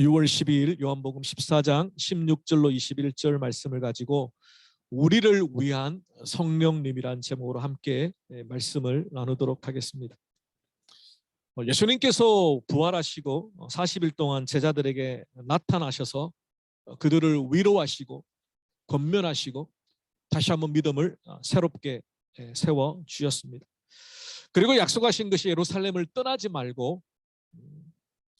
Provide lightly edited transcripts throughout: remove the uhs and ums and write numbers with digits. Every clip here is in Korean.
6월 12일 요한복음 14장 16절로 21절 말씀을 가지고 우리를 위한 성령님이란 제목으로 함께 말씀을 나누도록 하겠습니다. 예수님께서 부활하시고 40일 동안 제자들에게 나타나셔서 그들을 위로하시고 권면하시고 다시 한번 믿음을 새롭게 세워 주셨습니다. 그리고 약속하신 것이 예루살렘을 떠나지 말고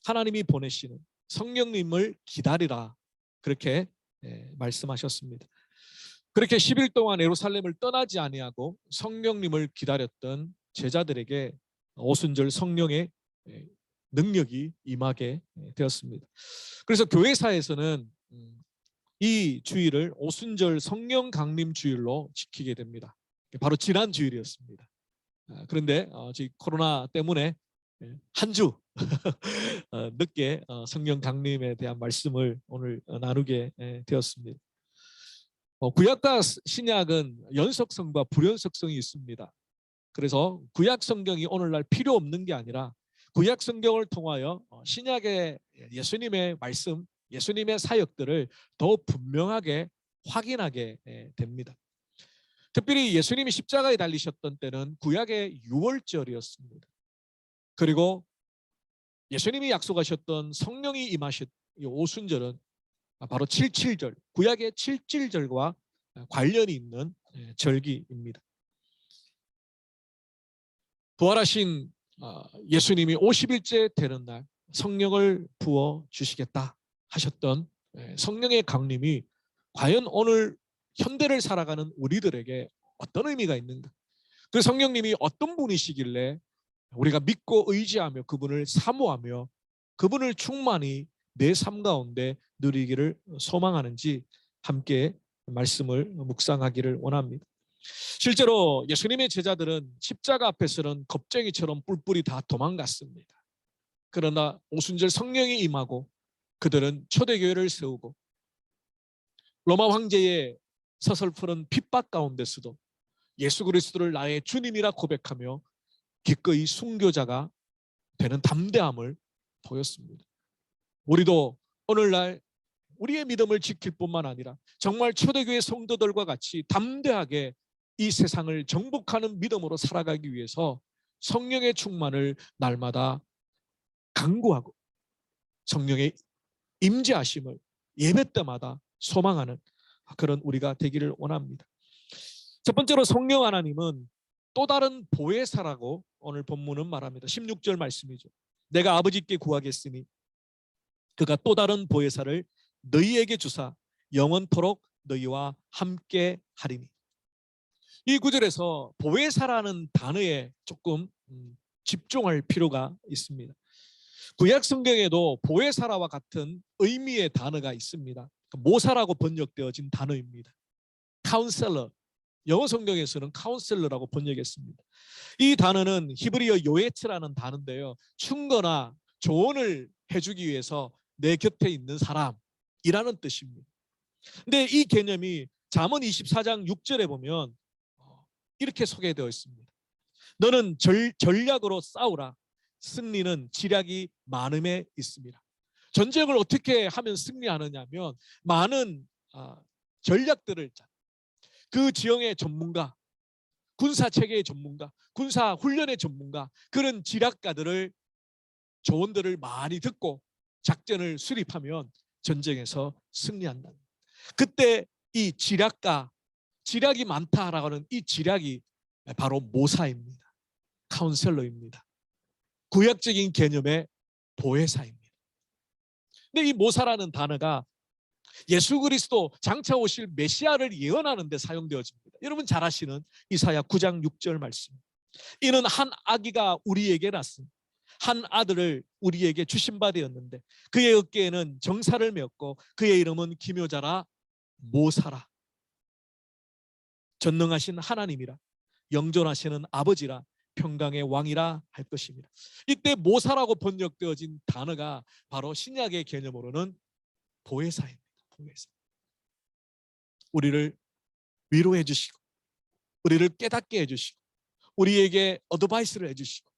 하나님이 보내시는 성령님을 기다리라, 그렇게 말씀하셨습니다. 그렇게 10일 동안 예루살렘을 떠나지 아니하고 성령님을 기다렸던 제자들에게 오순절 성령의 능력이 임하게 되었습니다. 그래서 교회사에서는 이 주일을 오순절 성령 강림 주일로 지키게 됩니다. 바로 지난 주일이었습니다. 그런데 저희 코로나 때문에 한 주 늦게 성령 강림에 대한 말씀을 오늘 나누게 되었습니다. 구약과 신약은 연속성과 불연속성이 있습니다. 그래서 구약 성경이 오늘날 필요 없는 게 아니라 구약 성경을 통하여 신약의 예수님의 말씀, 예수님의 사역들을 더 분명하게 확인하게 됩니다. 특별히 예수님이 십자가에 달리셨던 때는 구약의 유월절이었습니다. 그리고 예수님이 약속하셨던 성령이 임하신 이 오순절은 바로 77절, 구약의 77절과 관련이 있는 절기입니다. 부활하신 예수님이 50일째 되는 날 성령을 부어 주시겠다 하셨던 성령의 강림이 과연 오늘 현대를 살아가는 우리들에게 어떤 의미가 있는가? 그 성령님이 어떤 분이시길래 우리가 믿고 의지하며 그분을 사모하며 그분을 충만히 내 삶 가운데 누리기를 소망하는지 함께 말씀을 묵상하기를 원합니다. 실제로 예수님의 제자들은 십자가 앞에서는 겁쟁이처럼 뿔뿔이 다 도망갔습니다. 그러나 오순절 성령이 임하고 그들은 초대교회를 세우고 로마 황제의 서슬프는 핍박 가운데서도 예수 그리스도를 나의 주님이라 고백하며 기꺼이 순교자가 되는 담대함을 보였습니다. 우리도 오늘날 우리의 믿음을 지킬 뿐만 아니라 정말 초대교회 성도들과 같이 담대하게 이 세상을 정복하는 믿음으로 살아가기 위해서 성령의 충만을 날마다 간구하고 성령의 임재하심을 예배 때마다 소망하는 그런 우리가 되기를 원합니다. 첫 번째로 성령 하나님은 또 다른 보혜사라고 오늘 본문은 말합니다. 16절 말씀이죠. 내가 아버지께 구하겠으니 그가 또 다른 보혜사를 너희에게 주사 영원토록 너희와 함께 하리니. 이 구절에서 보혜사라는 단어에 조금 집중할 필요가 있습니다. 구약 성경에도 보혜사라와 같은 의미의 단어가 있습니다. 모사라고 번역되어진 단어입니다. 카운셀러, 영어 성경에서는 카운셀러라고 번역했습니다. 이 단어는 히브리어 요에츠라는 단어인데요, 충고나 조언을 해주기 위해서 내 곁에 있는 사람이라는 뜻입니다. 근데 이 개념이 잠언 24장 6절에 보면 이렇게 소개되어 있습니다. 너는 전략으로 싸우라. 승리는 지략이 많음에 있습니다. 전쟁을 어떻게 하면 승리하느냐면 많은 전략들을 그 지형의 전문가, 군사체계의 전문가, 군사훈련의 전문가, 그런 지략가들을 조언들을 많이 듣고 작전을 수립하면 전쟁에서 승리한다. 그때 이 지략가, 지략이 많다라고 하는 이 지략이 바로 모사입니다. 카운셀러입니다. 구약적인 개념의 보혜사입니다. 근데 이 모사라는 단어가 예수 그리스도 장차 오실 메시아를 예언하는 데 사용되어집니다. 여러분 잘 아시는 이사야 9장 6절 말씀. 이는 한 아기가 우리에게 낳았음. 한 아들을 우리에게 주신 바 되었는데 그의 어깨에는 정사를 메었고 그의 이름은 기묘자라 모사라. 전능하신 하나님이라 영존하시는 아버지라 평강의 왕이라 할 것입니다. 이때 모사라고 번역되어진 단어가 바로 신약의 개념으로는 보혜사입니다. 보혜사. 우리를 위로해 주시고 우리를 깨닫게 해주시고 우리에게 어드바이스를 해주시고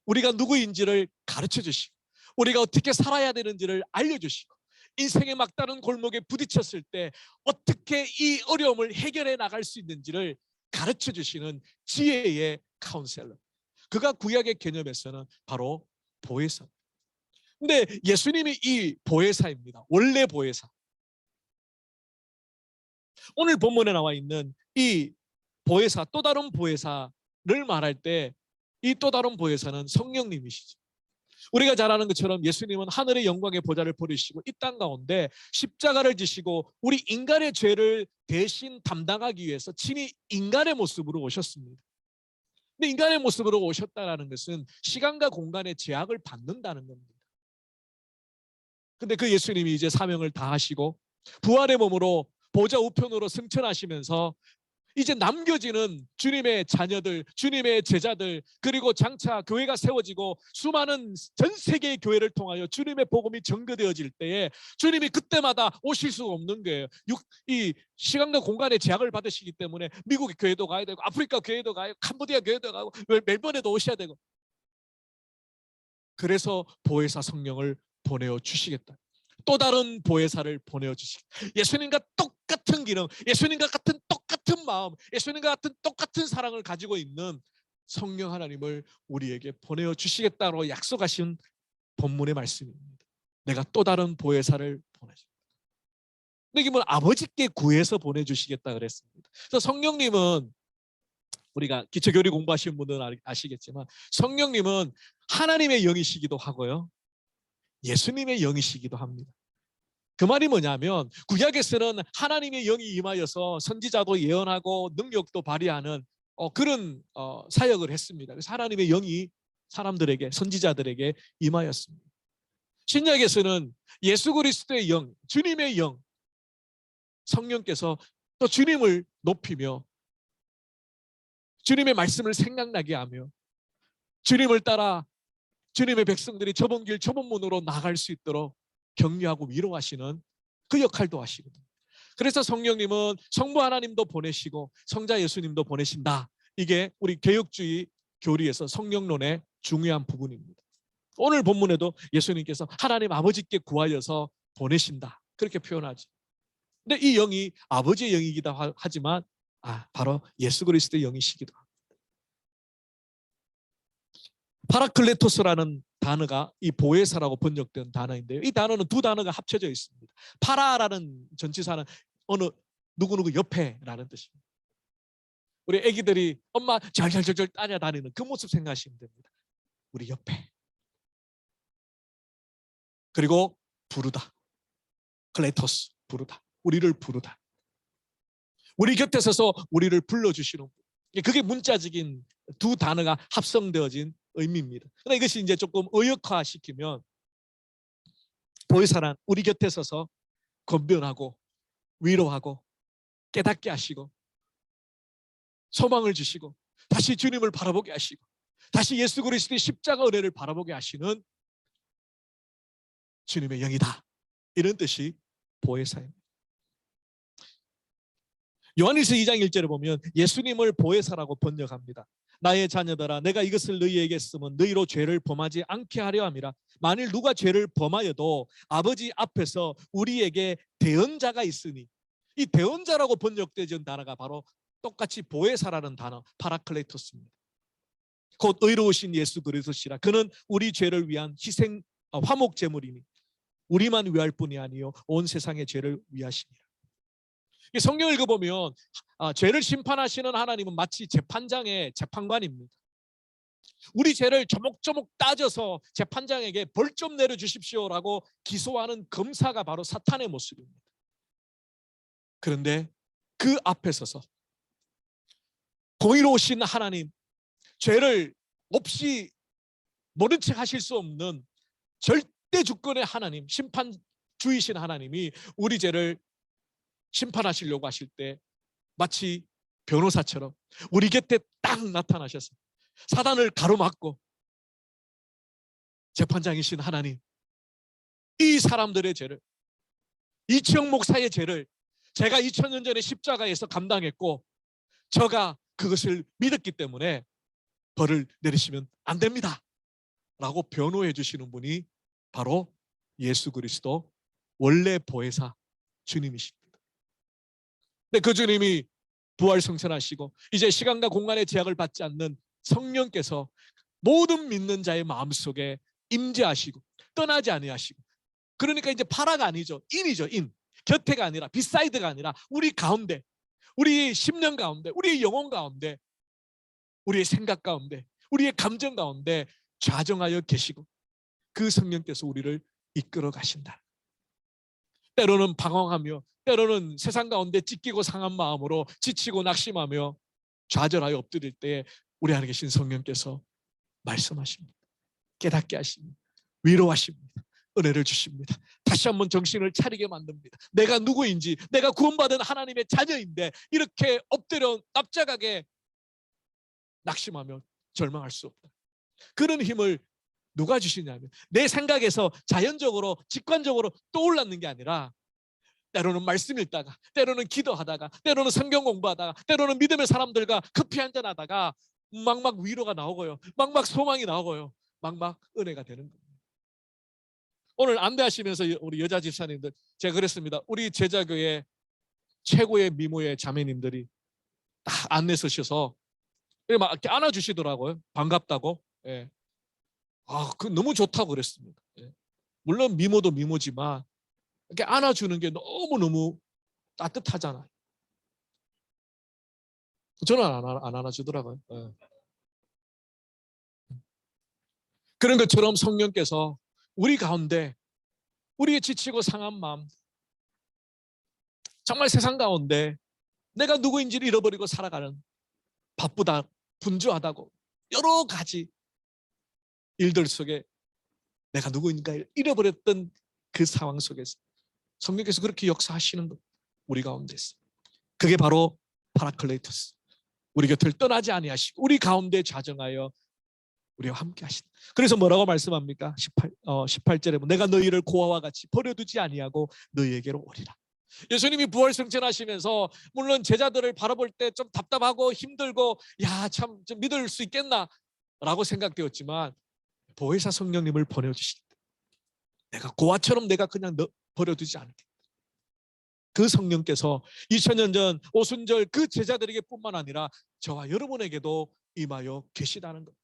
우리가 누구인지를 가르쳐 주시고 우리가 어떻게 살아야 되는지를 알려주시고, 인생의 막다른 골목에 부딪혔을 때 어떻게 이 어려움을 해결해 나갈 수 있는지를 가르쳐 주시는 지혜의 카운셀러. 그가 구약의 개념에서는 바로 보혜사. 근데 예수님이 이 보혜사입니다. 원래 보혜사. 오늘 본문에 나와 있는 이 보혜사, 또 다른 보혜사를 말할 때 이 또 다른 보혜사는 성령님이시죠. 우리가 잘 아는 것처럼 예수님은 하늘의 영광의 보좌를 버리시고 이 땅 가운데 십자가를 지시고 우리 인간의 죄를 대신 담당하기 위해서 친히 인간의 모습으로 오셨습니다. 근데 인간의 모습으로 오셨다는 것은 시간과 공간의 제약을 받는다는 겁니다. 근데 그 예수님이 이제 사명을 다하시고 부활의 몸으로 보좌 우편으로 승천하시면서 이제 남겨지는 주님의 자녀들, 주님의 제자들, 그리고 장차 교회가 세워지고 수많은 전 세계의 교회를 통하여 주님의 복음이 전거되어질 때에 주님이 그때마다 오실 수가 없는 거예요. 이 시간과 공간의 제약을 받으시기 때문에 미국의 교회도 가야 되고, 아프리카 교회도 가야 되고, 캄보디아 교회도 가고, 멜번에도 오셔야 되고. 그래서 보혜사 성령을 보내어 주시겠다. 또 다른 보혜사를 보내어 주시겠다. 예수님과 똑같은 기능, 예수님과 같은 똑같은 마음, 예수님과 같은 똑같은 사랑을 가지고 있는 성령 하나님을 우리에게 보내어 주시겠다고 약속하신 본문의 말씀입니다. 내가 또 다른 보혜사를 보내주겠다. 근데 이게 아버지께 구해서 보내주시겠다 그랬습니다. 그래서 성령님은, 우리가 기초교리 공부하시는 분들은 아시겠지만 성령님은 하나님의 영이시기도 하고요, 예수님의 영이시기도 합니다. 그 말이 뭐냐면 구약에서는 하나님의 영이 임하여서 선지자도 예언하고 능력도 발휘하는 그런 사역을 했습니다. 그래서 하나님의 영이 사람들에게, 선지자들에게 임하였습니다. 신약에서는 예수 그리스도의 영, 주님의 영, 성령께서 또 주님을 높이며 주님의 말씀을 생각나게 하며 주님을 따라 주님의 백성들이 좁은 길 좁은 문으로 나갈 수 있도록 격려하고 위로하시는 그 역할도 하시거든요. 그래서 성령님은 성부 하나님도 보내시고 성자 예수님도 보내신다. 이게 우리 개혁주의 교리에서 성령론의 중요한 부분입니다. 오늘 본문에도 예수님께서 하나님 아버지께 구하여서 보내신다, 그렇게 표현하죠. 근데 이 영이 아버지의 영이기도 하지만 바로 예수 그리스도의 영이시기도 합니다. 파라클레토스라는 단어가 이 보혜사라고 번역된 단어인데요, 이 단어는 두 단어가 합쳐져 있습니다. 파라라는 전치사는 어느 누구누구 옆에라는 뜻입니다. 우리 애기들이 엄마 절절절절 따라다니는 그 모습 생각하시면 됩니다. 우리 옆에. 그리고 부르다, 클레토스, 부르다, 우리를 부르다, 우리 곁에 서서 우리를 불러주시는 분. 그게 문자적인 두 단어가 합성되어진 의미입니다. 그러나 이것이 이제 조금 의역화시키면 보혜사란 우리 곁에 서서 권변하고 위로하고 깨닫게 하시고 소망을 주시고 다시 주님을 바라보게 하시고 다시 예수 그리스도의 십자가 은혜를 바라보게 하시는 주님의 영이다, 이런 뜻이 보혜사입니다. 요한일서 2장 1절에 보면 예수님을 보혜사라고 번역합니다. 나의 자녀들아, 내가 이것을 너희에게 쓰면 너희로 죄를 범하지 않게 하려 함이라. 만일 누가 죄를 범하여도 아버지 앞에서 우리에게 대언자가 있으니, 이 대언자라고 번역되는 단어가 바로 똑같이 보혜사라는 단어 파라클레토스입니다. 곧 의로우신 예수 그리스도시라. 그는 우리 죄를 위한 희생 화목 제물이니 우리만 위할 뿐이 아니요 온 세상의 죄를 위하시니라. 성경을 읽어보면 죄를 심판하시는 하나님은 마치 재판장의 재판관입니다. 우리 죄를 조목조목 따져서 재판장에게 벌 좀 내려주십시오라고 기소하는 검사가 바로 사탄의 모습입니다. 그런데 그 앞에 서서 공의로우신 하나님, 죄를 없이 모른 척 하실 수 없는 절대 주권의 하나님, 심판주이신 하나님이 우리 죄를 심판하시려고 하실 때 마치 변호사처럼 우리 곁에 딱 나타나셔서 사단을 가로막고, 재판장이신 하나님, 이 사람들의 죄를, 이치영 목사의 죄를 제가 2000년 전에 십자가에서 감당했고 저가 그것을 믿었기 때문에 벌을 내리시면 안 됩니다 라고 변호해 주시는 분이 바로 예수 그리스도 원래 보혜사 주님이십니다. 근데 그 주님이 부활 승천하시고 이제 시간과 공간의 제약을 받지 않는 성령께서 모든 믿는 자의 마음속에 임재하시고 떠나지 아니하시고, 그러니까 이제 파라가 아니죠. 인이죠. 인. 곁에가 아니라 비사이드가 아니라 우리 가운데, 우리 심령 가운데, 우리의 영혼 가운데, 우리의 생각 가운데, 우리의 감정 가운데 좌정하여 계시고 그 성령께서 우리를 이끌어 가신다. 때로는 방황하며, 때로는 세상 가운데 찢기고 상한 마음으로 지치고 낙심하며 좌절하여 엎드릴 때에 우리 안에 계신 성령께서 말씀하십니다. 깨닫게 하십니다. 위로하십니다. 은혜를 주십니다. 다시 한번 정신을 차리게 만듭니다. 내가 누구인지, 내가 구원받은 하나님의 자녀인데 이렇게 엎드려 납작하게 낙심하며 절망할 수 없다. 그런 힘을 누가 주시냐면 내 생각에서 자연적으로 직관적으로 떠올랐는 게 아니라 때로는 말씀 읽다가, 때로는 기도하다가, 때로는 성경 공부하다가, 때로는 믿음의 사람들과 커피 한잔 하다가 막막 위로가 나오고요, 막막 소망이 나오고요, 막막 은혜가 되는 겁니다. 오늘 안대하시면서 우리 여자 집사님들, 제가 그랬습니다. 우리 제자교회 최고의 미모의 자매님들이 딱 안내 서셔서 막 이렇게 안아주시더라고요. 반갑다고. 예. 그 너무 좋다고 그랬습니다. 예. 물론 미모도 미모지만 이렇게 안아주는 게 너무너무 따뜻하잖아요. 저는 안 안아주더라고요. 예. 그런 것처럼 성령께서 우리 가운데, 우리의 지치고 상한 마음, 정말 세상 가운데 내가 누구인지를 잃어버리고 살아가는, 바쁘다, 분주하다고 여러 가지 일들 속에 내가 누구인가를 잃어버렸던 그 상황 속에서 성령께서 그렇게 역사하시는 것, 우리 가운데서. 그게 바로 파라클레이토스, 우리 곁을 떠나지 아니하시고 우리 가운데 좌정하여 우리와 함께 하신다. 그래서 뭐라고 말씀합니까? 18절에 내가 너희를 고아와 같이 버려두지 아니하고 너희에게로 오리라. 예수님이 부활 승천하시면서 물론 제자들을 바라볼 때 좀 답답하고 힘들고 참 좀 믿을 수 있겠나 라고 생각되었지만 보혜사 성령님을 보내주시다. 내가 고아처럼 내가 그냥 버려두지 않겠다. 그 성령께서 2000년 전 오순절 그 제자들에게 뿐만 아니라 저와 여러분에게도 임하여 계시다는 것.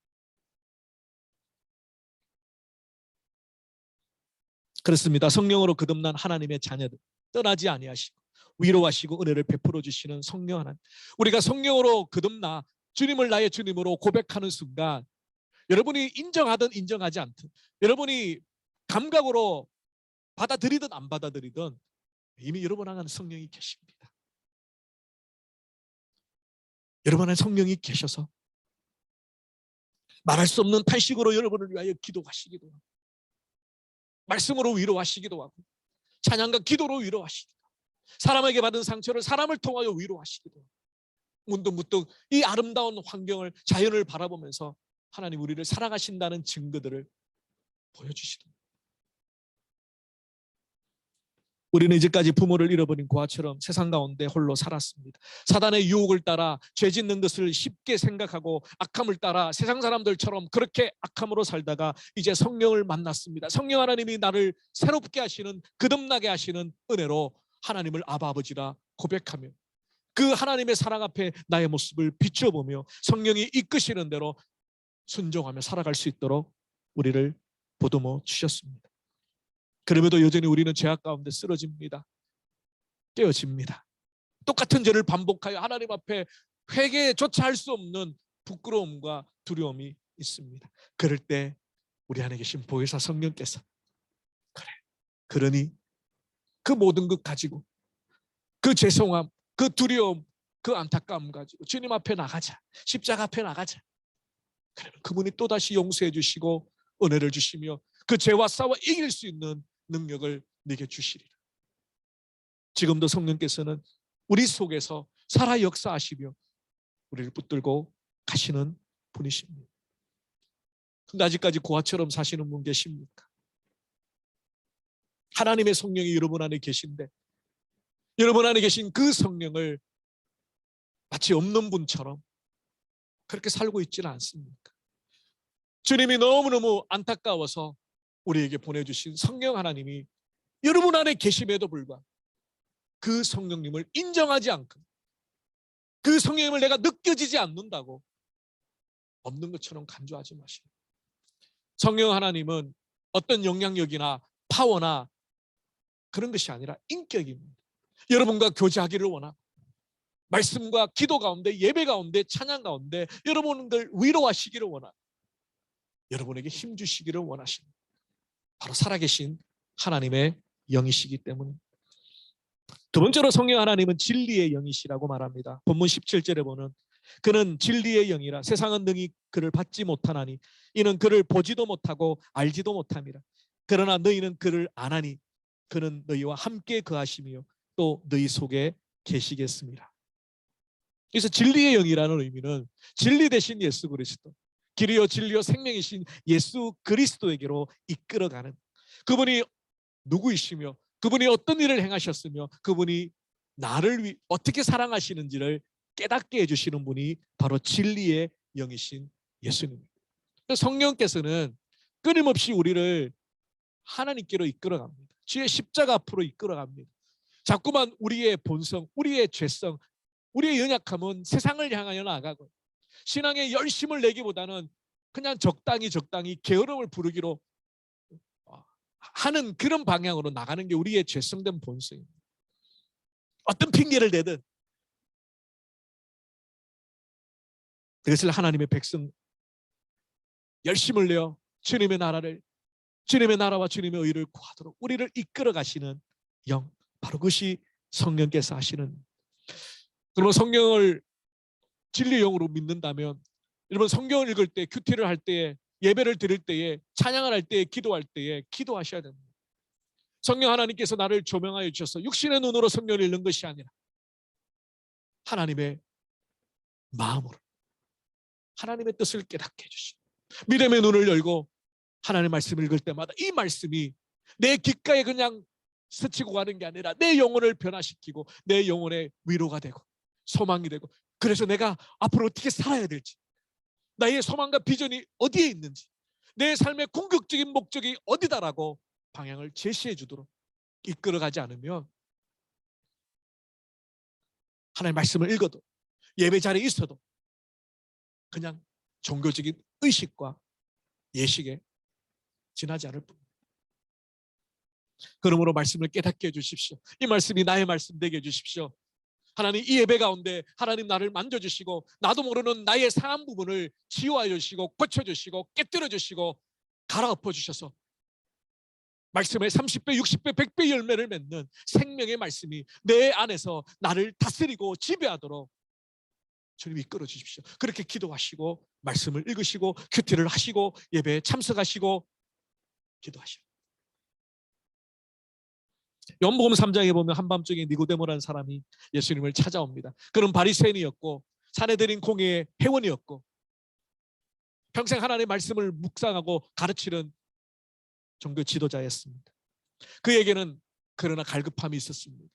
그렇습니다. 성령으로 거듭난 하나님의 자녀들, 떠나지 아니하시고 위로하시고 은혜를 베풀어 주시는 성령 하나님. 우리가 성령으로 거듭나 주님을 나의 주님으로 고백하는 순간, 여러분이 인정하든 인정하지 않든, 여러분이 감각으로 받아들이든 안 받아들이든 이미 여러분 안에 성령이 계십니다. 여러분 안에 성령이 계셔서 말할 수 없는 탄식으로 여러분을 위하여 기도하시기도 하고, 말씀으로 위로하시기도 하고, 찬양과 기도로 위로하시기도 하고, 사람에게 받은 상처를 사람을 통하여 위로하시기도 하고, 문득문득 이 아름다운 환경을, 자연을 바라보면서 하나님 우리를 사랑하신다는 증거들을 보여주시더라. 우리는 이제까지 부모를 잃어버린 고아처럼 세상 가운데 홀로 살았습니다. 사단의 유혹을 따라 죄 짓는 것을 쉽게 생각하고 악함을 따라 세상 사람들처럼 그렇게 악함으로 살다가 이제 성령을 만났습니다. 성령 하나님이 나를 새롭게 하시는, 거듭나게 하시는 은혜로 하나님을 아바 아버지라 고백하며 그 하나님의 사랑 앞에 나의 모습을 비춰보며 성령이 이끄시는 대로 순종하며 살아갈 수 있도록 우리를 보듬어 주셨습니다. 그럼에도 여전히 우리는 죄악 가운데 쓰러집니다. 깨어집니다. 똑같은 죄를 반복하여 하나님 앞에 회개조차 할 수 없는 부끄러움과 두려움이 있습니다. 그럴 때 우리 안에 계신 보혜사 성령께서 그러니 그 모든 것 가지고, 그 죄송함, 그 두려움, 그 안타까움 가지고 주님 앞에 나가자. 십자가 앞에 나가자. 그러면 그분이 또다시 용서해 주시고 은혜를 주시며 그 죄와 싸워 이길 수 있는 능력을 내게 주시리라. 지금도 성령께서는 우리 속에서 살아 역사하시며 우리를 붙들고 가시는 분이십니다. 근데 아직까지 고아처럼 사시는 분 계십니까? 하나님의 성령이 여러분 안에 계신데 여러분 안에 계신 그 성령을 마치 없는 분처럼 그렇게 살고 있지는 않습니까? 주님이 너무너무 안타까워서 우리에게 보내주신 성령 하나님이 여러분 안에 계심에도 불구하고 그 성령님을 인정하지 않고 그 성령님을 내가 느껴지지 않는다고 없는 것처럼 간주하지 마시고, 성령 하나님은 어떤 영향력이나 파워나 그런 것이 아니라 인격입니다. 여러분과 교제하기를 원하고 말씀과 기도 가운데, 예배 가운데, 찬양 가운데 여러분들 위로하시기를 원하고 여러분에게 힘 주시기를 원하십니다. 바로 살아계신 하나님의 영이시기 때문에. 두 번째로 성령 하나님은 진리의 영이시라고 말합니다. 본문 17절에 보면 그는 진리의 영이라 세상은 능히 그를 받지 못하나니 이는 그를 보지도 못하고 알지도 못함이라. 그러나 너희는 그를 아나니 그는 너희와 함께 거하시며 또 너희 속에 계시겠습니다. 그래서 진리의 영이라는 의미는 진리 대신 예수 그리스도, 길이요 진리요 생명이신 예수 그리스도에게로 이끌어가는, 그분이 누구이시며 그분이 어떤 일을 행하셨으며 그분이 나를 어떻게 사랑하시는지를 깨닫게 해주시는 분이 바로 진리의 영이신 예수님입니다. 성령께서는 끊임없이 우리를 하나님께로 이끌어갑니다. 주의 십자가 앞으로 이끌어갑니다. 자꾸만 우리의 본성, 우리의 죄성, 우리의 연약함은 세상을 향하여 나아가고 신앙의 열심을 내기보다는 그냥 적당히 게으름을 부르기로 하는 그런 방향으로 나가는 게 우리의 죄성된 본성입니다. 어떤 핑계를 대든 그것을 하나님의 백성 열심을 내어 주님의 나라와 주님의 의를 구하도록 우리를 이끌어 가시는 영, 바로 그것이 성령께서 하시는. 그러면 성령을 진리 영으로 믿는다면 여러분 성경을 읽을 때, 큐티를 할 때에, 예배를 드릴 때에, 찬양을 할 때에, 기도할 때에 기도하셔야 됩니다. 성령 하나님께서 나를 조명하여 주셔서 육신의 눈으로 성경을 읽는 것이 아니라 하나님의 마음으로 하나님의 뜻을 깨닫게 해주시고 믿음의 눈을 열고 하나님의 말씀을 읽을 때마다 이 말씀이 내 귓가에 그냥 스치고 가는 게 아니라 내 영혼을 변화시키고 내 영혼의 위로가 되고 소망이 되고, 그래서 내가 앞으로 어떻게 살아야 될지, 나의 소망과 비전이 어디에 있는지, 내 삶의 궁극적인 목적이 어디다라고 방향을 제시해 주도록 이끌어가지 않으면 하나님의 말씀을 읽어도 예배 자리에 있어도 그냥 종교적인 의식과 예식에 지나지 않을 뿐. 그러므로 말씀을 깨닫게 해주십시오. 이 말씀이 나의 말씀 되게 해주십시오. 하나님, 이 예배 가운데 하나님 나를 만져주시고 나도 모르는 나의 상한 부분을 치유하여 주시고 고쳐주시고 깨뜨려 주시고 갈아엎어 주셔서 말씀의 30배, 60배, 100배 열매를 맺는 생명의 말씀이 내 안에서 나를 다스리고 지배하도록 주님 이끌어 주십시오. 그렇게 기도하시고 말씀을 읽으시고 큐티를 하시고 예배에 참석하시고 기도하시고. 요한복음 3장에 보면 한밤중에 니고데모라는 사람이 예수님을 찾아옵니다. 그는 바리새인이었고 사내들인 공회의 회원이었고 평생 하나님의 말씀을 묵상하고 가르치는 종교 지도자였습니다. 그에게는 그러나 갈급함이 있었습니다.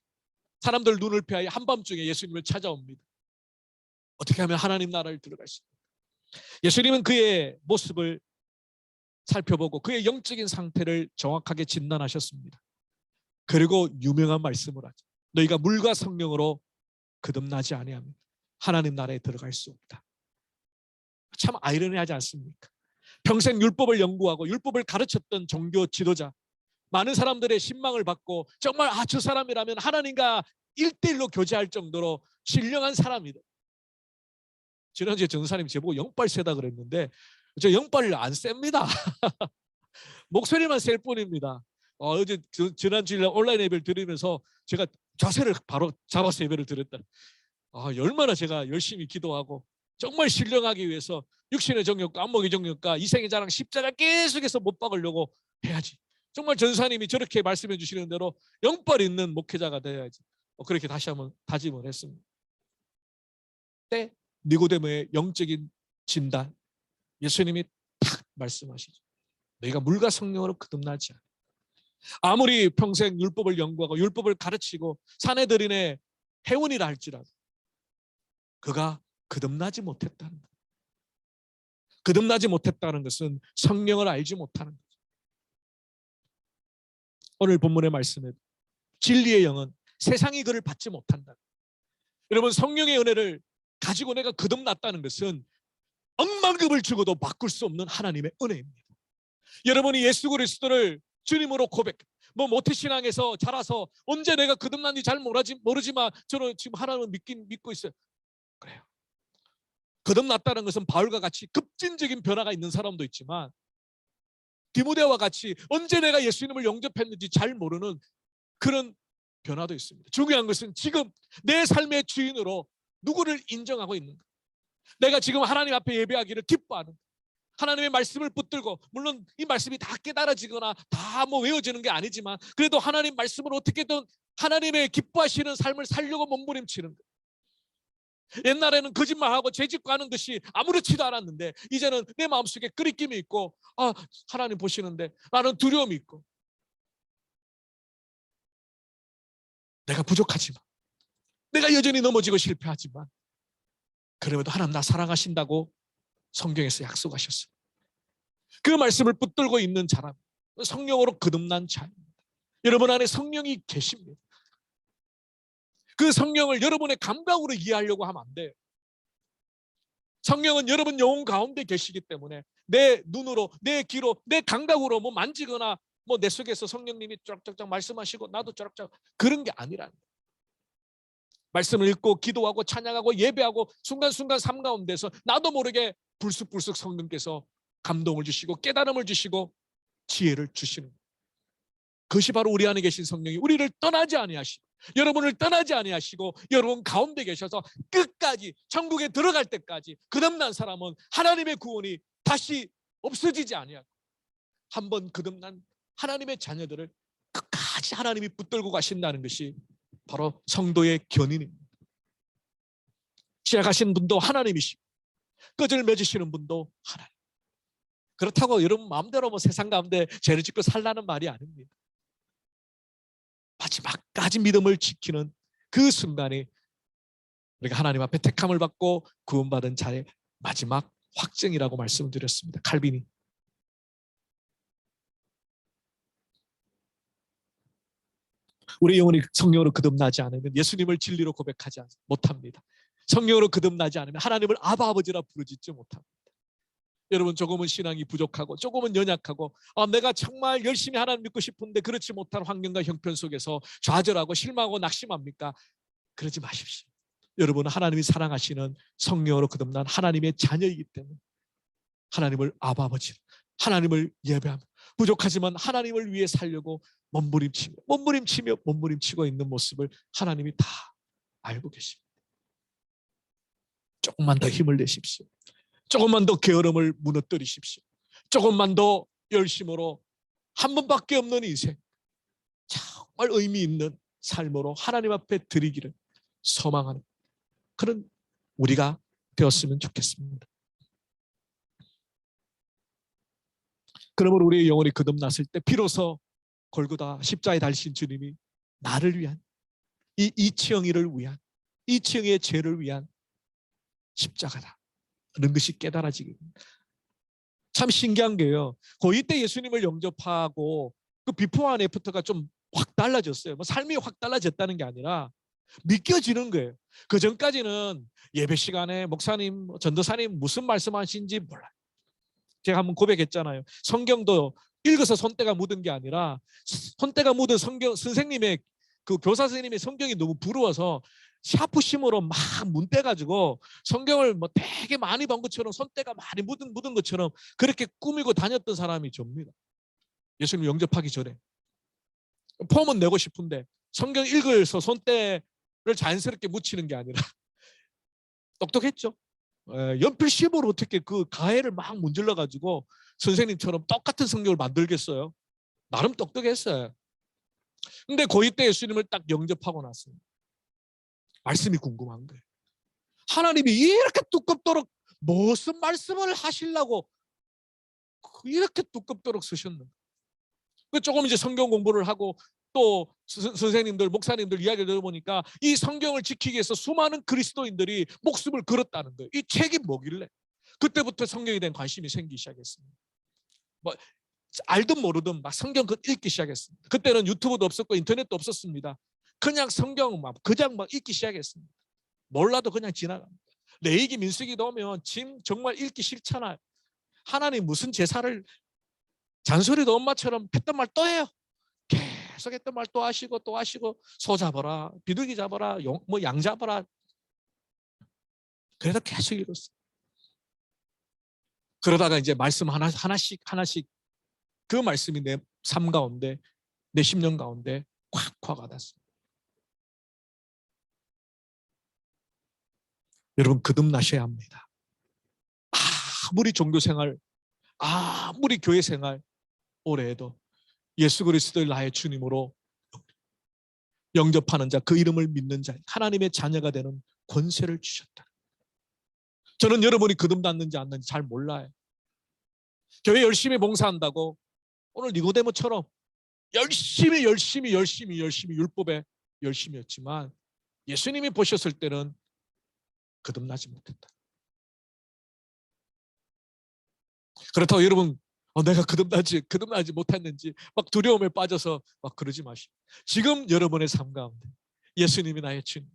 사람들 눈을 피하여 한밤중에 예수님을 찾아옵니다. 어떻게 하면 하나님 나라를 들어갈 수 있습니까? 예수님은 그의 모습을 살펴보고 그의 영적인 상태를 정확하게 진단하셨습니다. 그리고 유명한 말씀을 하죠. 너희가 물과 성령으로 거듭나지 아니하면 하나님 나라에 들어갈 수 없다. 참 아이러니하지 않습니까? 평생 율법을 연구하고 율법을 가르쳤던 종교 지도자, 많은 사람들의 신망을 받고 정말 저 사람이라면 하나님과 1대1로 교제할 정도로 신령한 사람이다. 지난주에 전사님이 저보고 영빨 세다 그랬는데 저 영빨을 안 셉니다. 목소리만 셀 뿐입니다. 어제 지난 주일 온라인 예배를 드리면서 제가 자세를 바로 잡아서 예배를 드렸다. 얼마나 제가 열심히 기도하고 정말 신령하기 위해서 육신의 정욕과 안목의 정욕과 이생의 자랑 십자가 계속해서 못 박으려고 해야지. 정말 전사님이 저렇게 말씀해 주시는 대로 영빨 있는 목회자가 되어야지. 그렇게 다시 한번 다짐을 했습니다. 때 니고데모의 영적인 진단, 예수님이 탁 말씀하시죠. 너희가 물과 성령으로 거듭나지 않아. 아무리 평생 율법을 연구하고 율법을 가르치고 사내들인의 회원이라 할지라도 그가 거듭나지 못했다는 것. 거듭나지 못했다는 것은 성령을 알지 못하는 거죠. 오늘 본문의 말씀에 진리의 영은 세상이 그를 받지 못한다. 여러분, 성령의 은혜를 가지고 내가 거듭났다는 것은 억만금을 주고도 바꿀 수 없는 하나님의 은혜입니다. 여러분이 예수 그리스도를 주님으로 고백, 모태신앙에서 자라서 언제 내가 거듭난지 잘 모르지만 저는 지금 하나님을 믿고 있어요. 그래요. 거듭났다는 것은 바울과 같이 급진적인 변화가 있는 사람도 있지만 디모데와 같이 언제 내가 예수님을 영접했는지 잘 모르는 그런 변화도 있습니다. 중요한 것은 지금 내 삶의 주인으로 누구를 인정하고 있는가. 내가 지금 하나님 앞에 예배하기를 기뻐하는, 하나님의 말씀을 붙들고, 물론 이 말씀이 다 깨달아지거나 다 외워지는 게 아니지만 그래도 하나님 말씀을 어떻게든 하나님의 기뻐하시는 삶을 살려고 몸부림치는 것. 옛날에는 거짓말하고 죄짓고 하는 것이 아무렇지도 않았는데 이제는 내 마음속에 끄리낌이 있고, 하나님 보시는데 나는 두려움이 있고, 내가 부족하지만, 내가 여전히 넘어지고 실패하지만 그럼에도 하나님 나 사랑하신다고 성경에서 약속하셨어요. 그 말씀을 붙들고 있는 자람, 성령으로 거듭난 자입니다. 여러분 안에 성령이 계십니다. 그 성령을 여러분의 감각으로 이해하려고 하면 안 돼요. 성령은 여러분 영혼 가운데 계시기 때문에 내 눈으로, 내 귀로, 내 감각으로 만지거나 내 속에서 성령님이 쫙쫙쫙 말씀하시고 나도 쫙쫙 그런 게 아니라는 거예요. 말씀을 읽고 기도하고 찬양하고 예배하고 순간순간 삶 가운데서 나도 모르게 불쑥불쑥 성령께서 감동을 주시고 깨달음을 주시고 지혜를 주시는 거예요. 그것이 바로 우리 안에 계신 성령이 우리를 떠나지 아니하시고 여러분을 떠나지 아니하시고 여러분 가운데 계셔서 끝까지 천국에 들어갈 때까지 거듭난 사람은 하나님의 구원이 다시 없어지지 아니하고 한번 거듭난 하나님의 자녀들을 끝까지 하나님이 붙들고 가신다는 것이 바로 성도의 견인입니다. 시작하신 분도 하나님이시고 끝을 맺으시는 분도 하나님. 그렇다고 여러분 마음대로 세상 가운데 죄를 짓고 살라는 말이 아닙니다. 마지막까지 믿음을 지키는 그 순간이 우리가 하나님 앞에 택함을 받고 구원받은 자의 마지막 확증이라고 말씀드렸습니다. 칼빈이. 우리 영혼이 성령으로 거듭나지 않으면 예수님을 진리로 고백하지 못합니다. 성령으로 거듭나지 않으면 하나님을 아바 아버지라 부르짖지 못합니다. 여러분 조금은 신앙이 부족하고 조금은 연약하고 내가 정말 열심히 하나님 믿고 싶은데 그렇지 못한 환경과 형편 속에서 좌절하고 실망하고 낙심합니까? 그러지 마십시오. 여러분은 하나님이 사랑하시는 성령으로 거듭난 하나님의 자녀이기 때문에 하나님을 아바 아버지, 하나님을 예배하며 부족하지만 하나님을 위해 살려고 몸부림치고 있는 모습을 하나님이 다 알고 계십니다. 조금만 더 힘을 내십시오. 조금만 더 게으름을 무너뜨리십시오. 조금만 더 열심으로 한 번밖에 없는 인생, 정말 의미 있는 삶으로 하나님 앞에 드리기를 소망하는 그런 우리가 되었으면 좋겠습니다. 그러므로 우리의 영혼이 거듭났을 때 비로소 골고다 십자가에 달리신 주님이 나를 위한, 이 이치영이를 위한, 이치영이의 죄를 위한 십자가다 그런 것이 깨달아지게 됩니다. 참 신기한 게요, 고2 때 예수님을 영접하고 그 비포 앤 애프터가 좀 확 달라졌어요. 삶이 확 달라졌다는 게 아니라 믿겨지는 거예요. 그 전까지는 예배 시간에 목사님, 전도사님 무슨 말씀하신지 몰라요. 제가 한번 고백했잖아요. 성경도 읽어서 손때가 묻은 게 아니라 손때가 묻은 성경 선생님의 그 교사 선생님의 성경이 너무 부러워서 샤프심으로 막 문대가지고 성경을 되게 많이 본 것처럼 손때가 많이 묻은 것처럼 그렇게 꾸미고 다녔던 사람이 접니다. 예수님 영접하기 전에 폼은 내고 싶은데 성경 읽어서 손때를 자연스럽게 묻히는 게 아니라 똑똑했죠. 연필심으로 어떻게 그 가해를 막 문질러 가지고 선생님처럼 똑같은 성경을 만들겠어요? 나름 똑똑했어요. 근데 고2 때 예수님을 딱 영접하고 났어요. 말씀이 궁금한 거예요. 하나님이 이렇게 두껍도록 무슨 말씀을 하시려고 이렇게 두껍도록 쓰셨는가? 조금 이제 성경 공부를 하고 또 선생님들, 목사님들 이야기를 들어보니까 이 성경을 지키기 위해서 수많은 그리스도인들이 목숨을 걸었다는 거예요. 이 책이 뭐길래? 그때부터 성경에 대한 관심이 생기기 시작했습니다. 알든 모르든 막 성경 읽기 시작했습니다. 그때는 유튜브도 없었고 인터넷도 없었습니다. 그냥 성경 그냥 막 읽기 시작했습니다. 몰라도 그냥 지나갑니다. 레위기 민수기 넣으면 지금 정말 읽기 싫잖아요. 하나님 무슨 제사를 잔소리도 엄마처럼 했던 말 또 해요. 계속 했던 말 또 하시고 또 하시고, 소 잡아라, 비둘기 잡아라, 양 잡아라. 그래도 계속 읽었어요. 그러다가 이제 말씀 하나씩 그 말씀이 내 삶 가운데, 내 10년 가운데 콱콱 와닿습니다. 여러분, 거듭나셔야 합니다. 아무리 종교생활, 아무리 교회생활 오래 해도 예수 그리스도를 나의 주님으로 영접하는 자, 그 이름을 믿는 자, 하나님의 자녀가 되는 권세를 주셨다. 저는 여러분이 거듭났는지 안 났는지 잘 몰라요. 교회 열심히 봉사한다고 오늘 니고데모처럼 열심히 율법에 열심히 했지만 예수님이 보셨을 때는 거듭나지 못했다. 그렇다고 여러분 내가 거듭나지 못했는지 막 두려움에 빠져서 막 그러지 마시고, 지금 여러분의 삶 가운데 예수님이 나의 주님,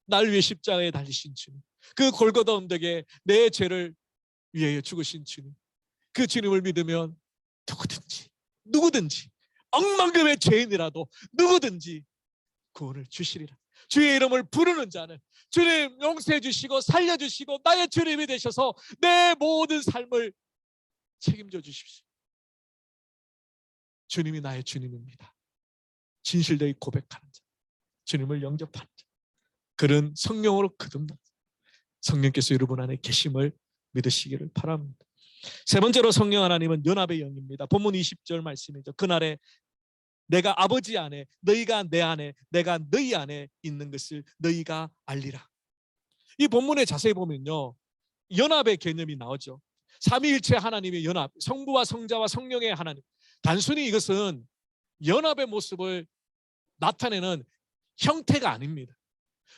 날 위해 십자가에 달리신 주님, 그 골고다 언덕에 내 죄를 위하여 죽으신 주님, 그 주님을 믿으면 누구든지 억만금의 죄인이라도 누구든지 구원을 주시리라. 주의 이름을 부르는 자는 주님 용서해 주시고 살려주시고 나의 주님이 되셔서 내 모든 삶을 책임져 주십시오. 주님이 나의 주님입니다. 진실되게 고백하는 자, 주님을 영접하는 자, 그런 성령으로 거듭난 성령께서 여러분 안에 계심을 믿으시기를 바랍니다. 세 번째로 성령 하나님은 연합의 영입니다. 본문 20절 말씀이죠. 그날에 내가 아버지 안에, 너희가 내 안에, 내가 너희 안에 있는 것을 너희가 알리라. 이 본문에 자세히 보면요, 연합의 개념이 나오죠. 삼위일체 하나님의 연합, 성부와 성자와 성령의 하나님. 단순히 이것은 연합의 모습을 나타내는 형태가 아닙니다.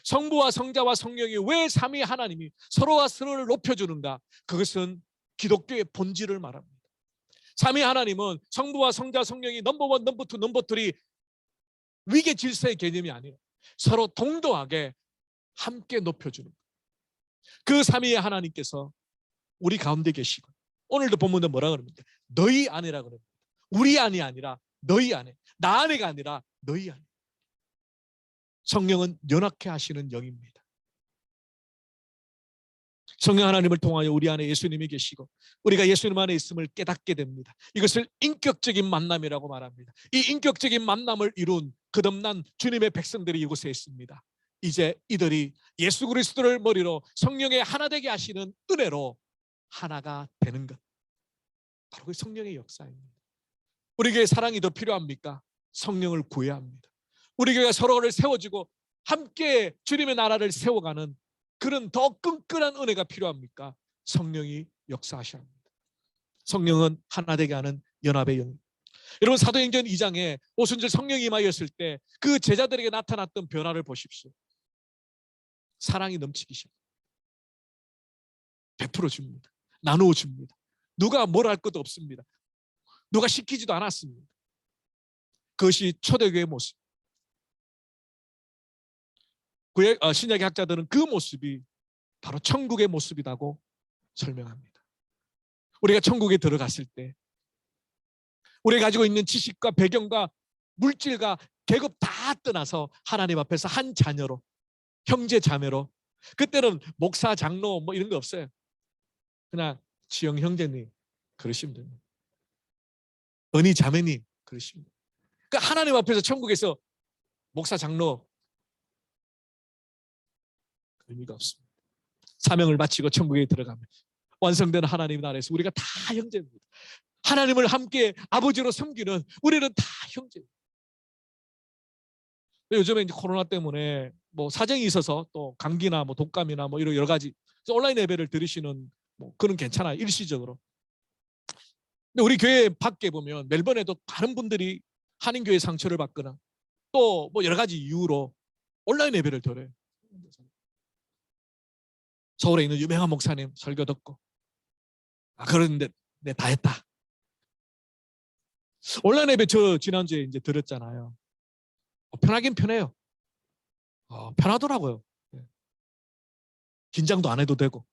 성부와 성자와 성령이 왜 삼위 하나님이 서로가 서로를 높여주는가? 그것은 기독교의 본질을 말합니다. 삼위 하나님은 성부와 성자 성령이 넘버1, 넘버2, 넘버3 위계 질서의 개념이 아니에요. 서로 동등하게 함께 높여주는 거예요. 그 삼위의 하나님께서 우리 가운데 계시고, 오늘도 본문에 뭐라 그럽니까? 너희 안에라 그럽니다. 우리 안이 아니라 너희 안에, 나 안에가 아니라 너희 안에. 성령은 연합케 하시는 영입니다. 성령 하나님을 통하여 우리 안에 예수님이 계시고 우리가 예수님 안에 있음을 깨닫게 됩니다. 이것을 인격적인 만남이라고 말합니다. 이 인격적인 만남을 이룬 거듭난 주님의 백성들이 이곳에 있습니다. 이제 이들이 예수 그리스도를 머리로 성령의 하나 되게 하시는 은혜로 하나가 되는 것, 바로 그 성령의 역사입니다. 우리 교회 사랑이 더 필요합니까? 성령을 구해야 합니다. 우리 교회가 서로를 세워주고 함께 주님의 나라를 세워가는 그런 더 끈끈한 은혜가 필요합니까? 성령이 역사하셔야 합니다. 성령은 하나 되게 하는 연합의 영. 여러분, 사도행전 2장에 오순절 성령이 임하였을 때 그 제자들에게 나타났던 변화를 보십시오. 사랑이 넘치기 시작. 베풀어 줍니다. 나누어 줍니다. 누가 뭘 할 것도 없습니다. 누가 시키지도 않았습니다. 그것이 초대교회의 모습. 신약의 학자들은 그 모습이 바로 천국의 모습이라고 설명합니다. 우리가 천국에 들어갔을 때 우리가 가지고 있는 지식과 배경과 물질과 계급 다 떠나서 하나님 앞에서 한 자녀로, 형제 자매로, 그때는 목사 장로 뭐 이런 거 없어요. 그냥 지영 형제님 그러시면 됩니다. 은희 자매님 그러시면 됩니다. 그러니까 하나님 앞에서 천국에서 목사 장로 의미가 없습니다. 사명을 마치고 천국에 들어가면 완성된 하나님 나라에서 우리가 다 형제입니다. 하나님을 함께 아버지로 섬기는 우리는 다 형제입니다. 요즘에 이제 코로나 때문에 뭐 사정이 있어서 또 감기나 뭐 독감이나 뭐 이런 여러 가지 온라인 예배를 들으시는 뭐 그런 괜찮아요, 일시적으로. 근데 우리 교회 밖에 보면 멜번에도 많은 분들이 한인교회 상처를 받거나 또 뭐 여러 가지 이유로 온라인 예배를 들어요. 서울에 있는 유명한 목사님 설교 듣고 그런데 내 다 했다. 온라인 예배 저 지난주에 이제 들었잖아요. 편하긴 편해요. 편하더라고요. 긴장도 안 해도 되고.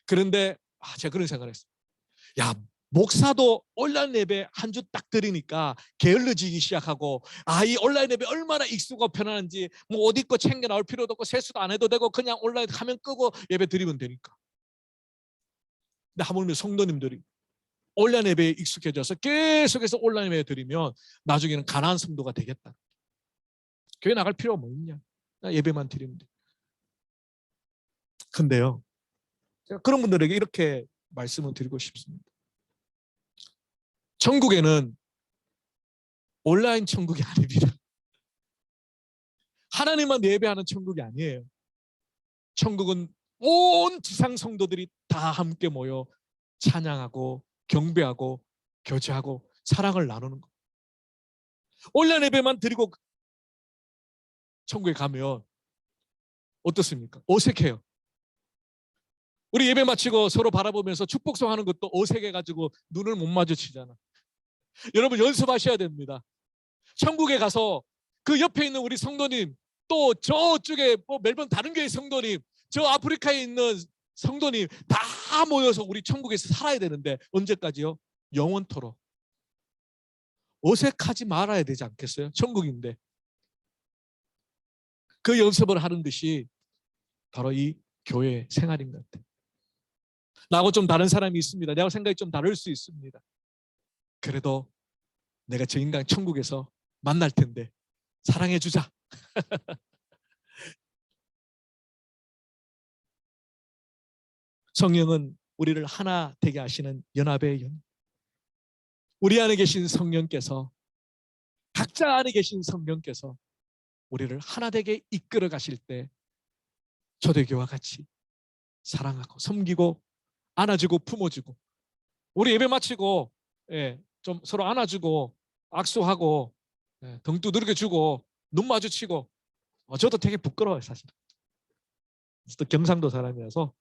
그런데 제가 그런 생각을 했어요. 야, 목사도 온라인 예배 한 주 딱 드리니까 게을러지기 시작하고, 이 온라인 예배 얼마나 익숙하고 편안한지, 뭐 옷 입고 챙겨 나올 필요도 없고 세수도 안 해도 되고 그냥 온라인 화면 끄고 예배 드리면 되니까. 근데 하물며 성도님들이 온라인 예배에 익숙해져서 계속해서 온라인 예배 드리면 나중에는 가난한 성도가 되겠다. 교회 나갈 필요가 뭐 있냐? 예배만 드리면 돼. 근데요, 제가 그런 분들에게 이렇게 말씀을 드리고 싶습니다. 천국에는 온라인 천국이 아닙니다. 하나님만 예배하는 천국이 아니에요. 천국은 온 지상 성도들이 다 함께 모여 찬양하고 경배하고 교제하고 사랑을 나누는 것. 온라인 예배만 드리고 천국에 가면 어떻습니까? 어색해요. 우리 예배 마치고 서로 바라보면서 축복송하는 것도 어색해가지고 눈을 못 마주치잖아. 여러분 연습하셔야 됩니다. 천국에 가서 그 옆에 있는 우리 성도님, 또 저쪽에 멜번 다른 교회 성도님, 저 아프리카에 있는 성도님 다 모여서 우리 천국에서 살아야 되는데 언제까지요? 영원토록. 어색하지 말아야 되지 않겠어요? 천국인데. 그 연습을 하는 것이 바로 이 교회 생활인 것 같아요. 나하고 좀 다른 사람이 있습니다. 내가 생각이 좀 다를 수 있습니다. 그래도 내가 저 인간 천국에서 만날 텐데 사랑해 주자. 성령은 우리를 하나 되게 하시는 연합의 연. 우리 안에 계신 성령께서, 각자 안에 계신 성령께서 우리를 하나 되게 이끌어 가실 때 초대교와 같이 사랑하고 섬기고 안아주고 품어주고, 우리 예배 마치고 좀 서로 안아주고 악수하고 등 두드려주고 눈 마주치고, 저도 되게 부끄러워요 사실. 또 경상도 사람이라서.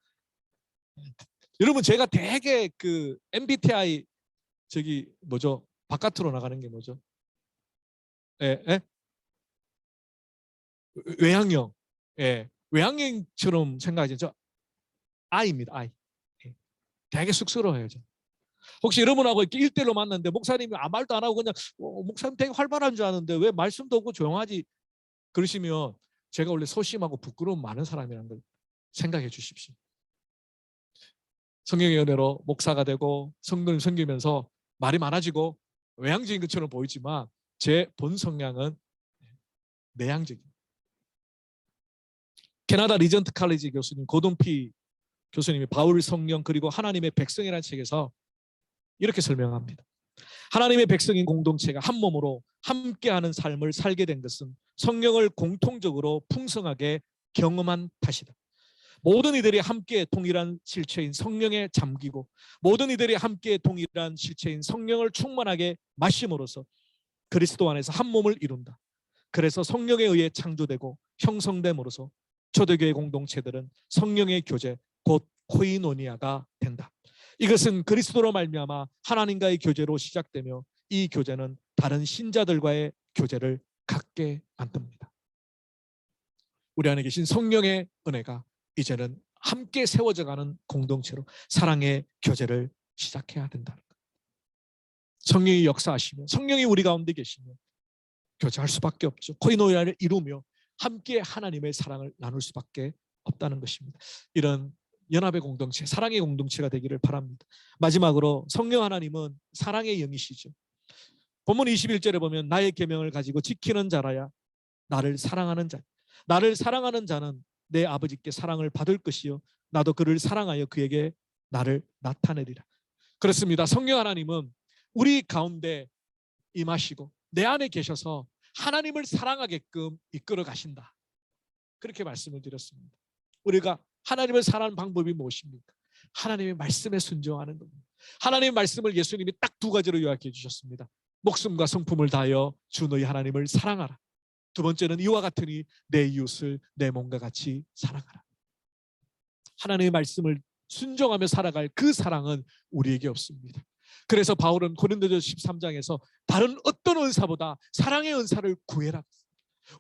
여러분 제가 되게 그 MBTI 저기 뭐죠? 바깥으로 나가는 게 뭐죠? 외향형. 외향형처럼 생각하죠. 저 I입니다. I. 되게 쑥스러워요. 저. 혹시 여러분하고 이렇게 1대1로 만났는데 목사님이 아무 말도 안 하고 그냥 목사님 되게 활발한 줄 아는데 왜 말씀도 없고 조용하지? 그러시면 제가 원래 소심하고 부끄러움 많은 사람이라는 걸 생각해 주십시오. 성령의 은혜로 목사가 되고 성도님 섬기면서 말이 많아지고 외향적인 것처럼 보이지만 제 본 성향은 내향적입니다. 캐나다 리전트 칼리지 교수님 고동피 교수님이 바울 성령 그리고 하나님의 백성이라는 책에서 이렇게 설명합니다. 하나님의 백성인 공동체가 한 몸으로 함께하는 삶을 살게 된 것은 성령을 공통적으로 풍성하게 경험한 탓이다. 모든 이들이 함께 동일한 실체인 성령에 잠기고 모든 이들이 함께 동일한 실체인 성령을 충만하게 마심으로써 그리스도 안에서 한 몸을 이룬다. 그래서 성령에 의해 창조되고 형성됨으로써 초대교회 공동체들은 성령의 교제 곧 코이노니아가 된다. 이것은 그리스도로 말미암아 하나님과의 교제로 시작되며 이 교제는 다른 신자들과의 교제를 갖게 만듭니다. 우리 안에 계신 성령의 은혜가 이제는 함께 세워져가는 공동체로 사랑의 교제를 시작해야 된다는 것. 성령이 역사하시면, 성령이 우리 가운데 계시면 교제할 수밖에 없죠. 코이노니아를 이루며 함께 하나님의 사랑을 나눌 수밖에 없다는 것입니다. 이런 연합의 공동체, 사랑의 공동체가 되기를 바랍니다. 마지막으로 성령 하나님은 사랑의 영이시죠. 본문 21절에 보면 나의 계명을 가지고 지키는 자라야 나를 사랑하는 자. 나를 사랑하는 자는 내 아버지께 사랑을 받을 것이요 나도 그를 사랑하여 그에게 나를 나타내리라. 그렇습니다. 성령 하나님은 우리 가운데 임하시고 내 안에 계셔서 하나님을 사랑하게끔 이끌어 가신다. 그렇게 말씀을 드렸습니다. 우리가 하나님을 사랑하는 방법이 무엇입니까? 하나님의 말씀에 순종하는 겁니다. 하나님의 말씀을 예수님이 딱 두 가지로 요약해 주셨습니다. 목숨과 성품을 다하여 주 너희 하나님을 사랑하라. 두 번째는 이와 같으니 내 이웃을 내 몸과 같이 사랑하라. 하나님의 말씀을 순종하며 살아갈 그 사랑은 우리에게 없습니다. 그래서 바울은 고린도전 13장에서 다른 어떤 은사보다 사랑의 은사를 구해라.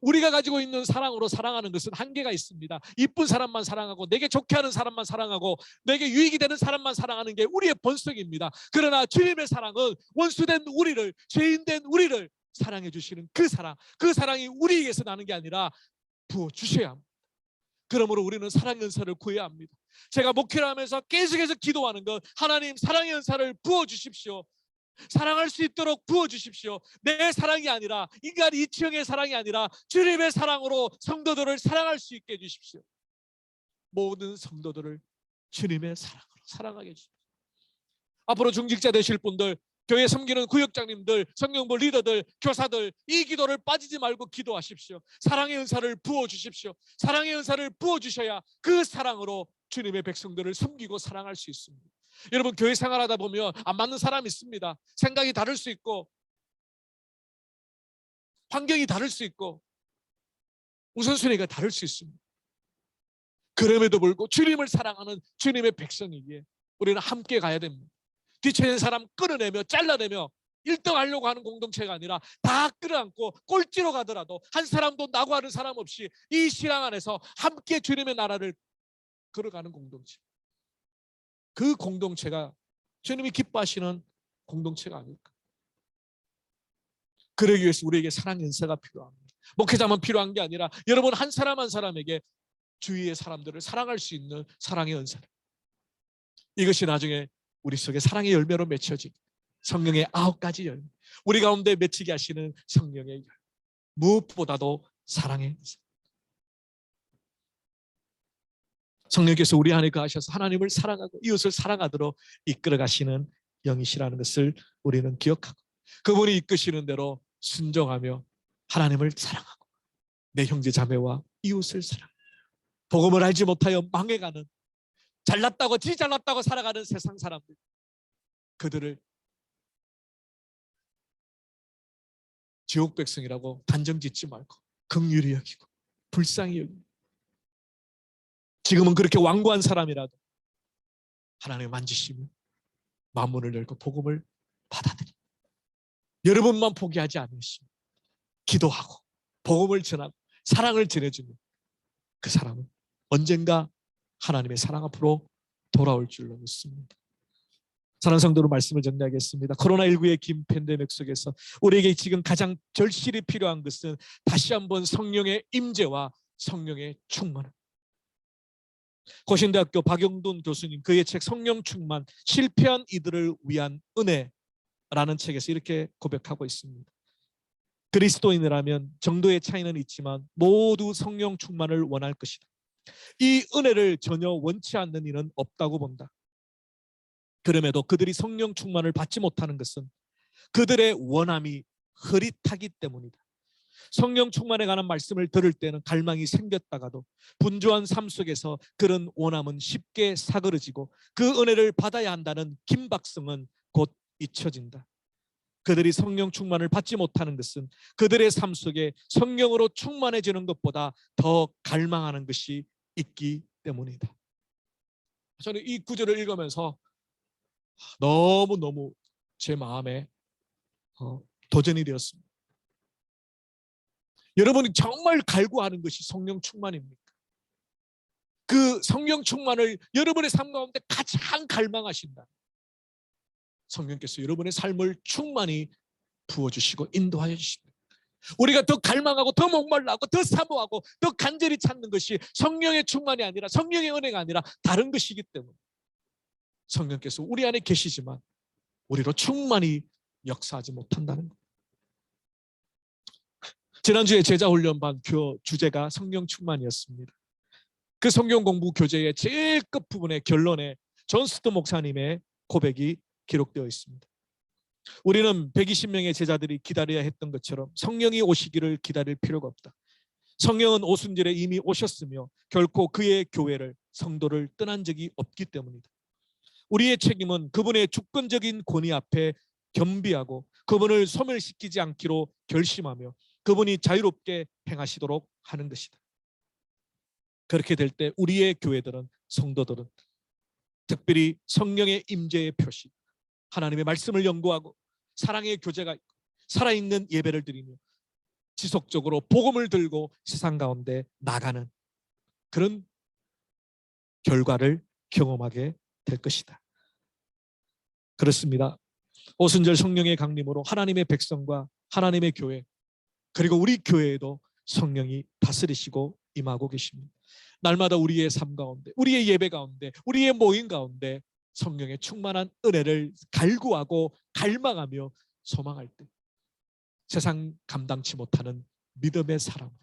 우리가 가지고 있는 사랑으로 사랑하는 것은 한계가 있습니다. 이쁜 사람만 사랑하고 내게 좋게 하는 사람만 사랑하고 내게 유익이 되는 사람만 사랑하는 게 우리의 본성입니다. 그러나 주님의 사랑은 원수된 우리를, 죄인된 우리를 사랑해 주시는 그 사랑, 그 사랑이 우리에게서 나는 게 아니라 부어주셔야 합니다. 그러므로 우리는 사랑의 은사를 구해야 합니다. 제가 목회를 하면서 계속해서 기도하는 것, 하나님 사랑의 은사를 부어주십시오. 사랑할 수 있도록 부어주십시오. 내 사랑이 아니라, 인간 이치형의 사랑이 아니라 주님의 사랑으로 성도들을 사랑할 수 있게 해주십시오. 모든 성도들을 주님의 사랑으로 사랑하게 해주십시오. 앞으로 중직자 되실 분들, 교회 섬기는 구역장님들, 성경부 리더들, 교사들, 이 기도를 빠지지 말고 기도하십시오. 사랑의 은사를 부어주십시오. 사랑의 은사를 부어주셔야 그 사랑으로 주님의 백성들을 섬기고 사랑할 수 있습니다. 여러분, 교회 생활하다 보면 안 맞는 사람이 있습니다. 생각이 다를 수 있고 환경이 다를 수 있고 우선순위가 다를 수 있습니다. 그럼에도 불구하고 주님을 사랑하는 주님의 백성이기에 우리는 함께 가야 됩니다. 뒤처 있는 사람 끌어내며 잘라내며 1등 하려고 하는 공동체가 아니라 다 끌어안고 꼴찌로 가더라도 한 사람도 나고 하는 사람 없이 이 신앙 안에서 함께 주님의 나라를 걸어가는 공동체. 그 공동체가 주님이 기뻐하시는 공동체가 아닐까. 그러기 위해서 우리에게 사랑의 은사가 필요합니다. 목회자만 필요한 게 아니라 여러분 한 사람 한 사람에게 주위의 사람들을 사랑할 수 있는 사랑의 은사를, 이것이 나중에 우리 속에 사랑의 열매로 맺혀진 성령의 9가지 열매, 우리 가운데 맺히게 하시는 성령의 열매, 무엇보다도 사랑의 은사. 성령께서 우리 안에 거하셔서 하나님을 사랑하고 이웃을 사랑하도록 이끌어 가시는 영이시라는 것을 우리는 기억하고, 그분이 이끄시는 대로 순종하며 하나님을 사랑하고 내 형제 자매와 이웃을 사랑하고, 복음을 알지 못하여 망해가는, 잘났다고 지 잘났다고 살아가는 세상 사람들, 그들을 지옥 백성이라고 단정 짓지 말고 긍휼히 여기고 불쌍히 여기고, 지금은 그렇게 완고한 사람이라도 하나님을 만지시며 마음문을 열고 복음을 받아들이고, 여러분만 포기하지 않으시고 기도하고 복음을 전하고 사랑을 전해주면 그 사람은 언젠가 하나님의 사랑 앞으로 돌아올 줄로 믿습니다. 사랑하는 성도로 말씀을 정리하겠습니다. 코로나19의 긴 팬데믹 속에서 우리에게 지금 가장 절실히 필요한 것은 다시 한번 성령의 임재와 성령의 충만. 고신대학교 박영돈 교수님, 그의 책 성령 충만, 실패한 이들을 위한 은혜라는 책에서 이렇게 고백하고 있습니다. 그리스도인이라면 정도의 차이는 있지만 모두 성령 충만을 원할 것이다. 이 은혜를 전혀 원치 않는 이는 없다고 본다. 그럼에도 그들이 성령 충만을 받지 못하는 것은 그들의 원함이 흐릿하기 때문이다. 성령 충만에 관한 말씀을 들을 때는 갈망이 생겼다가도 분주한 삶 속에서 그런 원함은 쉽게 사그러지고 그 은혜를 받아야 한다는 긴박성은 곧 잊혀진다. 그들이 성령 충만을 받지 못하는 것은 그들의 삶 속에 성령으로 충만해지는 것보다 더 갈망하는 것이 있기 때문이다. 저는 이 구절을 읽으면서 너무너무 제 마음에 도전이 되었습니다. 여러분이 정말 갈구하는 것이 성령 충만입니까? 그 성령 충만을 여러분의 삶 가운데 가장 갈망하신다. 성령께서 여러분의 삶을 충만히 부어주시고 인도하여 주십니다. 우리가 더 갈망하고 더 목말라하고 더 사모하고 더 간절히 찾는 것이 성령의 충만이 아니라, 성령의 은혜가 아니라 다른 것이기 때문에 성령께서 우리 안에 계시지만 우리로 충만히 역사하지 못한다는 것. 지난주에 제자훈련반 주제가 성령 충만이었습니다. 그 성경 공부 교재의 제일 끝부분의 결론에 존 스토 목사님의 고백이 기록되어 있습니다. 우리는 120명의 제자들이 기다려야 했던 것처럼 성령이 오시기를 기다릴 필요가 없다. 성령은 오순절에 이미 오셨으며 결코 그의 교회를, 성도를 떠난 적이 없기 때문이다. 우리의 책임은 그분의 주권적인 권위 앞에 겸비하고 그분을 소멸시키지 않기로 결심하며 그분이 자유롭게 행하시도록 하는 것이다. 그렇게 될 때 우리의 교회들은, 성도들은 특별히 성령의 임재의 표시, 하나님의 말씀을 연구하고 사랑의 교제가 있고 살아있는 예배를 드리며 지속적으로 복음을 들고 세상 가운데 나가는 그런 결과를 경험하게 될 것이다. 그렇습니다. 오순절 성령의 강림으로 하나님의 백성과 하나님의 교회 그리고 우리 교회에도 성령이 다스리시고 임하고 계십니다. 날마다 우리의 삶 가운데, 우리의 예배 가운데, 우리의 모임 가운데 성령의 충만한 은혜를 갈구하고 갈망하며 소망할 때 세상 감당치 못하는 믿음의 사람으로,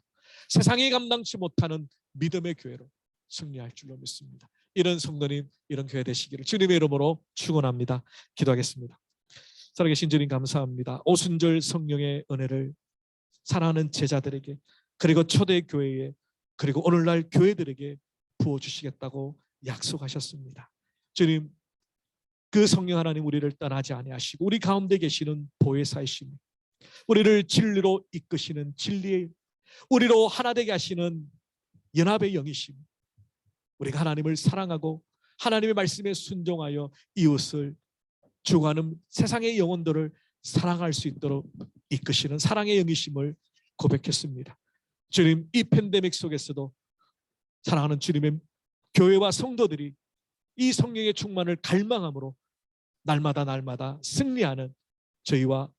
세상이 감당치 못하는 믿음의 교회로 승리할 줄로 믿습니다. 이런 성도님, 이런 교회 되시기를 주님의 이름으로 축원합니다. 기도하겠습니다. 살아계신 주님 감사합니다. 오순절 성령의 은혜를 사랑하는 제자들에게 그리고 초대교회에 그리고 오늘날 교회들에게 부어주시겠다고 약속하셨습니다. 주님, 그 성령 하나님 우리를 떠나지 아니하시고 우리 가운데 계시는 보혜사이시며 우리를 진리로 이끄시는 진리의 우리로 하나 되게 하시는 연합의 영이시며 우리가 하나님을 사랑하고 하나님의 말씀에 순종하여 이웃을 죽어가는 세상의 영혼들을 사랑할 수 있도록 이끄시는 사랑의 영이심을 고백했습니다. 주님, 이 팬데믹 속에서도 사랑하는 주님의 교회와 성도들이 이 성령의 충만을 갈망함으로 날마다 승리하는 저희와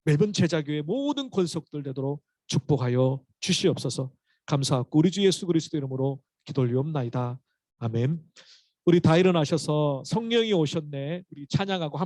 매번 제자교회 모든 권속들 되도록 축복하여 주시옵소서. 감사하고 우리 주 예수 그리스도 이름으로 기도 올리옵나이다. 아멘. 우리 다 일어나셔서 성령이 오셨네 우리 찬양하고